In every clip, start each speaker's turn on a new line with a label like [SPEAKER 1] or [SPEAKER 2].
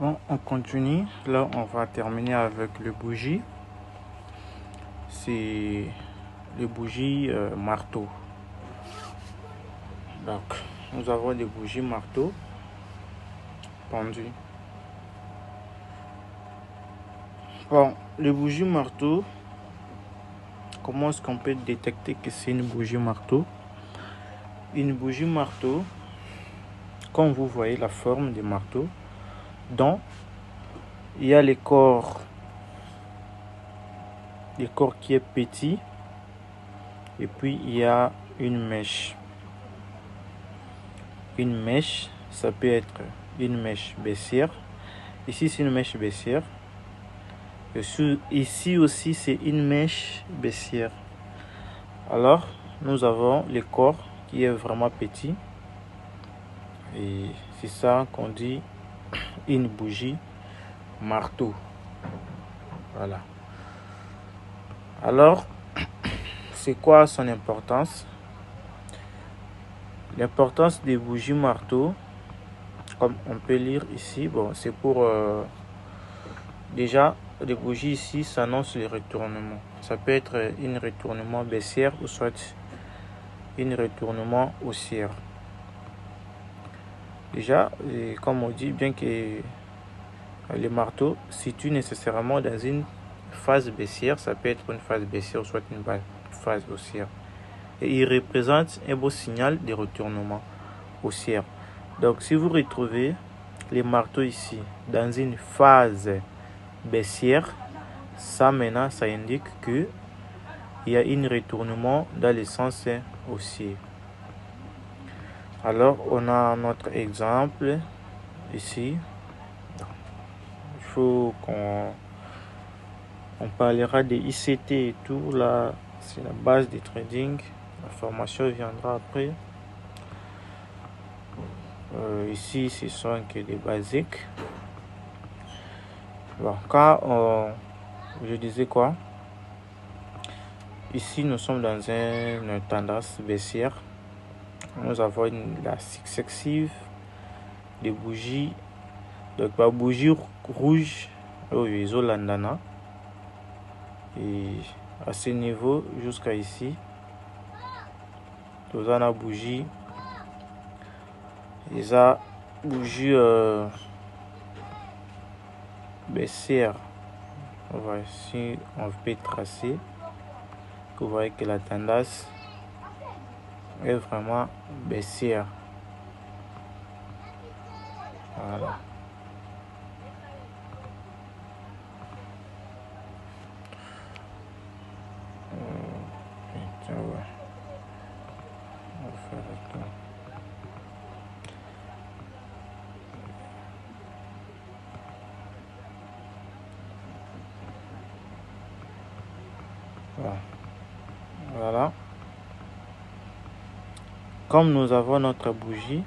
[SPEAKER 1] Bon, on continue. Là, on va terminer avec le bougie. C'est le bougie marteau. Donc, nous avons des bougies marteau pendues. Bon, le bougie marteau, comment est-ce qu'on peut détecter que c'est une bougie marteau? Une bougie marteau, comme vous voyez la forme du marteau, donc il y a le corps qui est petit, et puis il y a une mèche. Une mèche, ça peut être une mèche baissière. Ici, c'est une mèche baissière. Ici aussi, c'est une mèche baissière. Alors, nous avons le corps qui est vraiment petit. Et c'est ça qu'on dit une bougie marteau. Voilà. Alors, c'est quoi son importance? L'importance des bougies marteau, comme on peut lire ici, bon, c'est pour déjà les bougies ici s'annoncent le retournement. Ça peut être un retournement baissière ou soit un retournement haussière. Déjà, comme on dit, bien que le marteau se situe nécessairement dans une phase baissière, ça peut être une phase baissière ou soit une phase haussière. Et il représente un beau signal de retournement haussière. Donc, si vous retrouvez les marteaux ici dans une phase baissière, ça maintenant, ça indique que il y a un retournement dans le sens haussier. Alors, on a notre exemple ici. Il faut qu'on parlera des ICT et tout. Là, c'est la base du trading. La formation viendra après. Ici, ce sont que des basiques. Bon, je disais quoi? Ici, nous sommes dans une tendance baissière. Nous avons la successive des bougies. Donc, la bougie rouge, landana. Et à ce niveau, jusqu'à ici, nous avons la bougie. Et ça, bougie baissière. Si on peut tracer, vous voyez que la tendance est vraiment baissière. Voilà. Voilà. Comme nous avons notre bougie,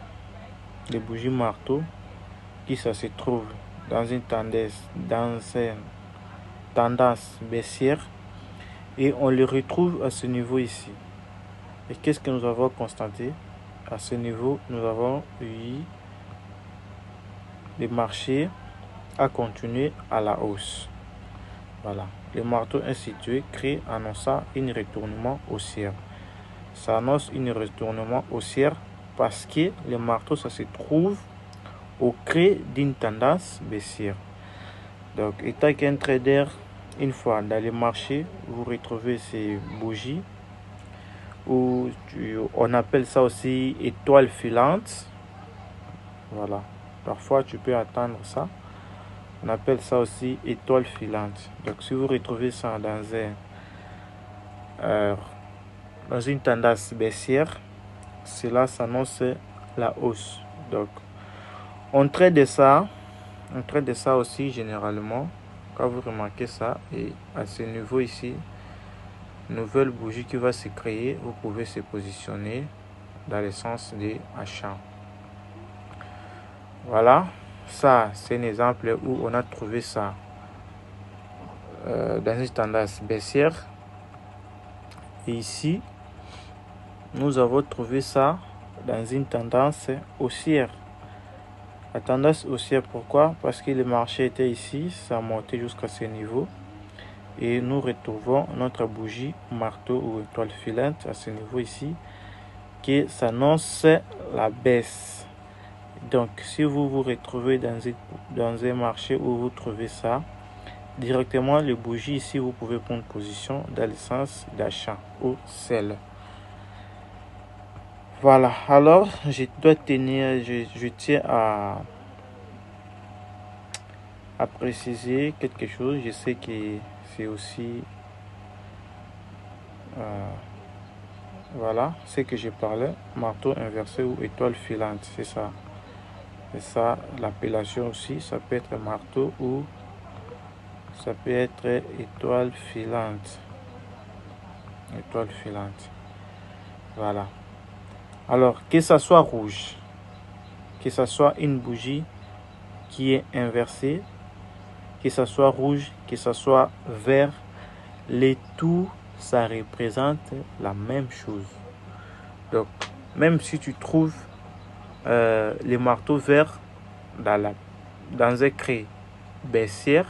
[SPEAKER 1] les bougies marteau, qui ça se trouve dans une tendance baissière, et on le retrouve à ce niveau ici. Et qu'est-ce que nous avons constaté? À ce niveau, nous avons eu le marché à continuer à la hausse. Voilà. Le marteau institué crée annonçant un retournement haussier. Ça annonce un retournement haussier parce que le marteau, ça se trouve au creux d'une tendance baissière. Donc, étant qu'un trader, une fois dans le marché, vous retrouvez ces bougies, ou on appelle ça aussi étoile filante. Voilà. Parfois, tu peux attendre ça. On appelle ça aussi étoile filante. Donc, si vous retrouvez ça dans une tendance baissière, cela s'annonce la hausse. Donc, on traite de ça aussi généralement. Quand vous remarquez ça, et à ce niveau ici, nouvelle bougie qui va se créer, vous pouvez se positionner dans le sens des achats. Voilà, ça c'est un exemple où on a trouvé ça dans une tendance baissière. Et ici, nous avons trouvé ça dans une tendance haussière. La tendance haussière, pourquoi? Parce que le marché était ici, ça a monté jusqu'à ce niveau. Et nous retrouvons notre bougie marteau ou étoile filante à ce niveau ici, qui s'annonce la baisse. Donc, si vous vous retrouvez dans un marché où vous trouvez ça, directement les bougies ici, vous pouvez prendre position dans le sens d'achat ou sell. Voilà, alors je dois tenir, je tiens à préciser quelque chose. Je sais que c'est aussi voilà, ce que je parlais, marteau inversé ou étoile filante, c'est ça. C'est ça, l'appellation aussi, ça peut être marteau ou ça peut être étoile filante. Étoile filante. Voilà. Alors, que ça soit rouge, que ça soit une bougie qui est inversée, que ça soit rouge, que ça soit vert, les tout, ça représente la même chose. Donc, même si tu trouves les marteaux verts dans un cri baissière,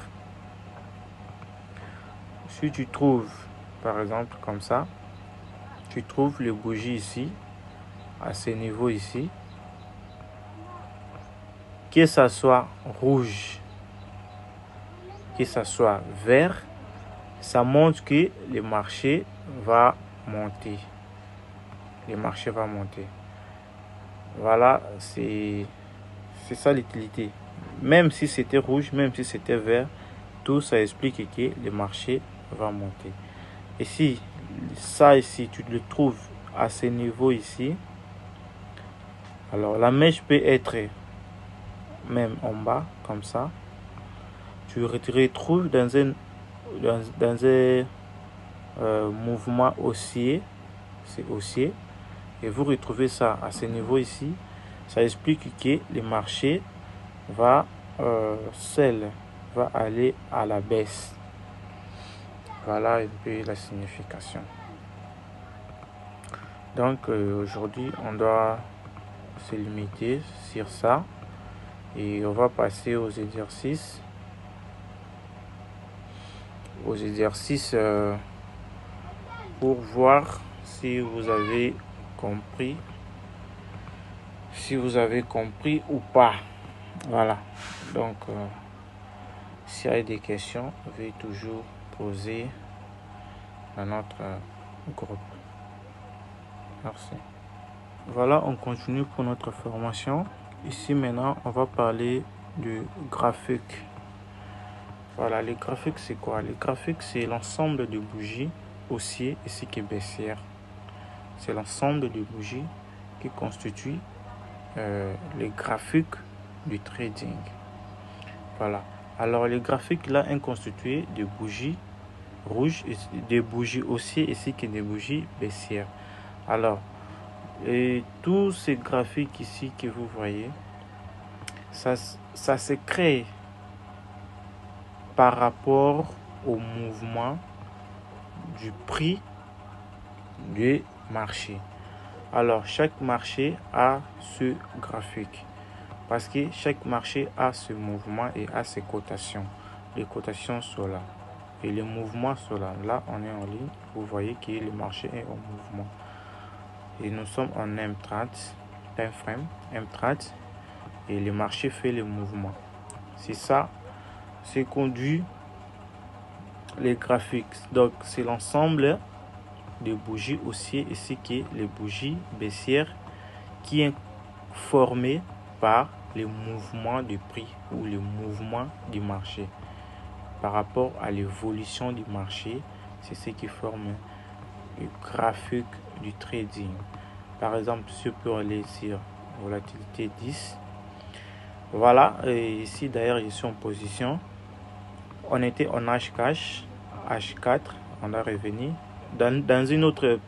[SPEAKER 1] si tu trouves, par exemple, comme ça, tu trouves les bougies ici, à ce niveau ici, que ça soit rouge, que ça soit vert, ça montre que le marché va monter. Le marché va monter. Voilà, c'est ça l'utilité. Même si c'était rouge, même si c'était vert, tout ça explique que le marché va monter. Et si ça ici, tu le trouves à ce niveau ici, alors la mèche peut être même en bas, comme ça. Tu te retrouves dans un mouvement haussier, c'est haussier, et vous retrouvez ça à ce niveau ici. Ça explique que le marché va aller à la baisse. Voilà un peu la signification. Donc aujourd'hui, on doit se limiter sur ça et on va passer aux exercices. Pour voir si vous avez compris. Si vous avez compris ou pas. Voilà. Donc, s'il y a des questions, veuillez toujours poser dans notre groupe. Merci. Voilà, on continue pour notre formation. Ici maintenant, on va parler du graphique. Voilà, les graphiques c'est quoi? Les graphiques c'est l'ensemble de bougies haussières ainsi que baissières. C'est l'ensemble de bougies qui constituent les graphiques du trading. Voilà. Alors les graphiques là sont constitués de bougies rouges, des bougies haussières ainsi que des bougies baissières. Alors, et tous ces graphiques ici que vous voyez, ça se crée par rapport au mouvement du prix du marché. Alors, chaque marché a ce graphique parce que chaque marché a ce mouvement et a ses cotations. Les cotations sont là et les mouvements sont là. Là, on est en ligne. Vous voyez que le marché est en mouvement. Et nous sommes en M30, time frame, M30, et le marché fait le mouvement. C'est ça, c'est conduit les graphiques. Donc, c'est l'ensemble des bougies haussières ainsi que les bougies baissières qui est formé par le mouvement du prix ou le mouvement du marché. Par rapport à l'évolution du marché, c'est ce qui forme le graphique du trading. Par exemple, je peux aller sur volatilité 10. Voilà, et ici d'ailleurs, je suis en position. On était en H4, on a revenu. Dans une autre,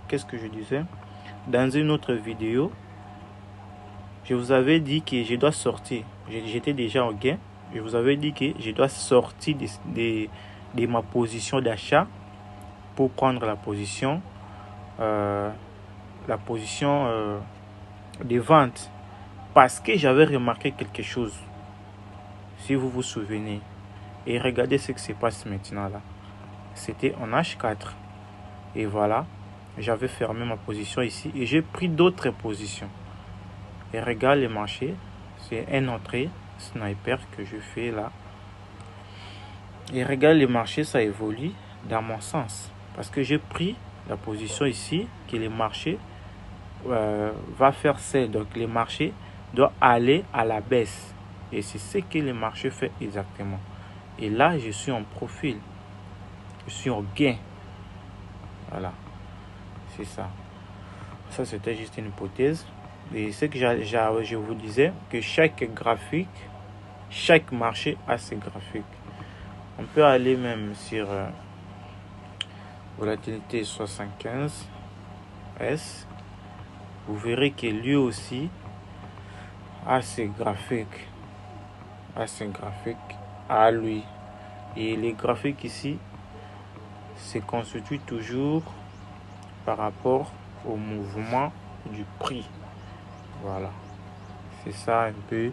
[SPEAKER 1] qu'est-ce que je disais? Dans une autre vidéo, je vous avais dit que je dois sortir. J'étais déjà en gain. Je vous avais dit que je dois sortir de ma position d'achat pour prendre la position de vente. parce que j'avais remarqué quelque chose, si vous vous souvenez. Et regardez ce qui se passe maintenant là. C'était en H4. Et voilà, j'avais fermé ma position ici et j'ai pris d'autres positions. Et regarde le marché, c'est un entrée sniper que je fais là. Et regarde le marché, ça évolue dans mon sens. Parce que j'ai pris la position ici que le marché va faire ça. Donc le marché doit aller à la baisse. Et c'est ce que le marché fait exactement. Et là, je suis en profil. Je suis en gain. Voilà. C'est ça. Ça, c'était juste une hypothèse. Et ce que je vous disais, que chaque graphique, chaque marché a ses graphiques. On peut aller même sur volatilité 75 S. Vous verrez que lui aussi a ses graphiques. À lui. Et les graphiques ici se constituent toujours par rapport au mouvement du prix. Voilà. C'est ça un peu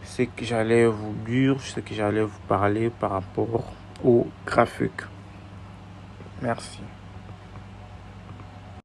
[SPEAKER 1] ce que j'allais vous dire, ce que j'allais vous parler par rapport au graphique. Merci.